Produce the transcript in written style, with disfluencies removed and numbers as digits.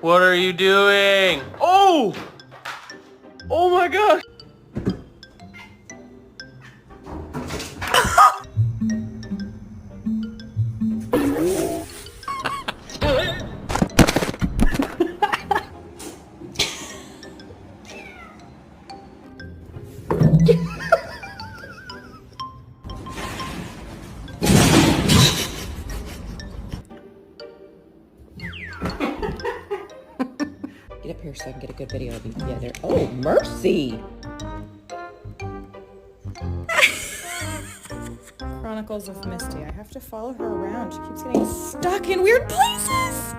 What are you doing? Oh! Oh my gosh! Get up here so I can get a good video of you. Yeah, there. Oh, mercy! Chronicles of Misty. I have to follow her around. She keeps getting stuck in weird places!